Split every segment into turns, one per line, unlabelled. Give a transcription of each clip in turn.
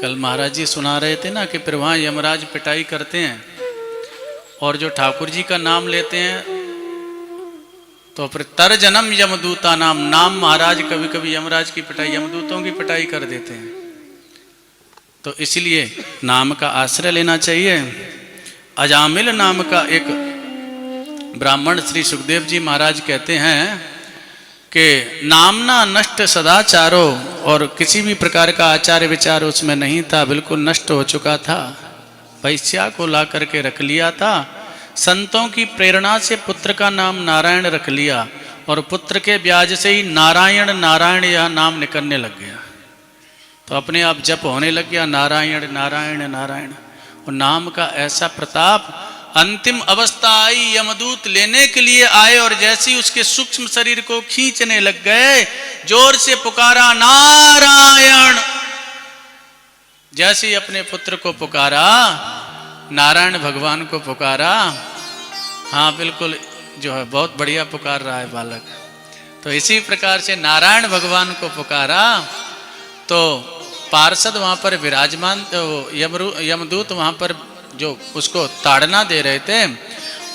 कल महाराज जी सुना रहे थे ना कि फिर वहाँ यमराज पिटाई करते हैं और जो ठाकुर जी का नाम लेते हैं तो फिर तर जन्म यमदूता नाम महाराज कभी कभी यमराज की पिटाई यमदूतों की पिटाई कर देते हैं। तो इसलिए नाम का आश्रय लेना चाहिए। अजामिल नाम का एक ब्राह्मण श्री सुखदेव जी महाराज कहते हैं कि नामना नष्ट सदाचारो, और किसी भी प्रकार का आचार विचार उसमें नहीं था, बिल्कुल नष्ट हो चुका था। वैश्या को ला करके रख लिया था। संतों की प्रेरणा से पुत्र का नाम नारायण रख लिया और पुत्र के ब्याज से ही नारायण नारायण यह नाम निकलने लग गया। तो अपने आप जप होने लग गया नारायण नारायण नारायण। और नाम का ऐसा प्रताप, अंतिम अवस्था आई, यमदूत लेने के लिए आए और जैसे ही उसके सूक्ष्म शरीर को खींचने लग गए, जोर से पुकारा नारायण। जैसे ही अपने पुत्र को पुकारा, नारायण भगवान को पुकारा, हाँ बिल्कुल जो है बहुत बढ़िया पुकार रहा है बालक। तो इसी प्रकार से नारायण भगवान को पुकारा तो पार्षद वहां पर विराजमान, यमदूत वहां पर जो उसको ताड़ना दे रहे थे,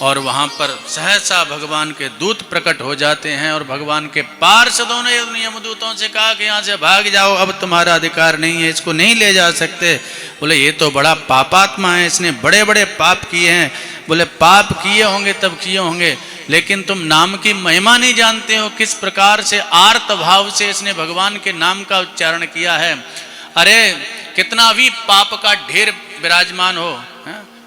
और वहां पर सहसा भगवान के दूत प्रकट हो जाते हैं और भगवान के पार्षदों ने यमदूतों से कहा कि यहाँ से भाग जाओ, अब तुम्हारा अधिकार नहीं है, इसको नहीं ले जा सकते। बोले ये तो बड़ा पापात्मा है, इसने बड़े बड़े पाप किए हैं। बोले पाप किए होंगे तब किए होंगे, लेकिन तुम नाम की महिमा नहीं जानते हो, किस प्रकार से आर्त भाव से इसने भगवान के नाम का उच्चारण किया है। अरे कितना भी पाप का ढेर विराजमान हो,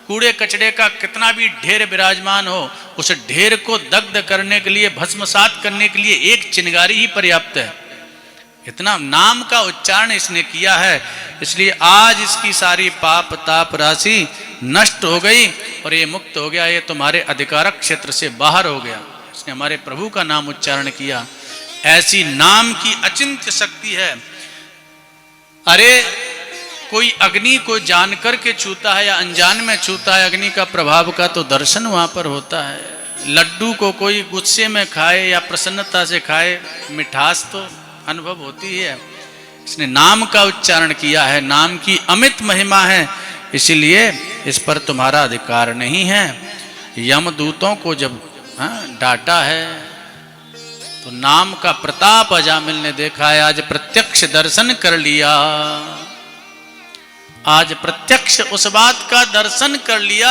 कूड़े कचड़े का कितना भी ढेर विराजमान हो, उस ढेर को दग्ध करने के लिए, भस्मसात करने के लिए एक चिंगारी ही पर्याप्त है। इतना नाम का उच्चारण इसने किया है, इसलिए आज इसकी सारी पाप ताप राशि नष्ट हो गई और ये मुक्त हो गया, ये तुम्हारे अधिकारक क्षेत्र से बाहर हो गया। इसने हमारे प्रभु का नाम उच्चारण किया। ऐसी नाम की अचिंत्य शक्ति है। अरे कोई अग्नि को जान करके छूता है या अनजान में छूता है, अग्नि का प्रभाव का तो दर्शन वहां पर होता है। लड्डू को कोई गुस्से में खाए या प्रसन्नता से खाए, मिठास तो अनुभव होती है। इसने नाम का उच्चारण किया है, नाम की अमित महिमा है, इसीलिए इस पर तुम्हारा अधिकार नहीं है। यमदूतों को जब डांटा है तो नाम का प्रताप अजामिल ने देखा है। आज प्रत्यक्ष दर्शन कर लिया, आज प्रत्यक्ष उस बात का दर्शन कर लिया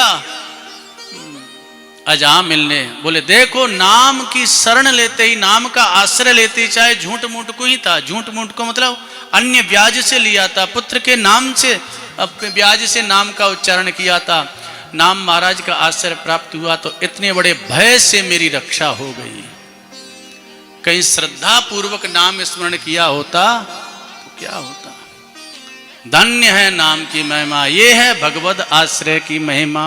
अजामिल ने। बोले देखो नाम की शरण लेते ही, नाम का आश्रय लेते ही, चाहे झूठ मूठ को ही था, झूठ मूठ को मतलब अन्य ब्याज से लिया था, पुत्र के नाम से, अपने ब्याज से नाम का उच्चारण किया था। नाम महाराज का आश्रय प्राप्त हुआ तो इतने बड़े भय से मेरी रक्षा हो गई। कहीं श्रद्धा पूर्वक नाम स्मरण किया होता तो क्या होता। धन्य है नाम की महिमा, ये है भगवद आश्रय की महिमा।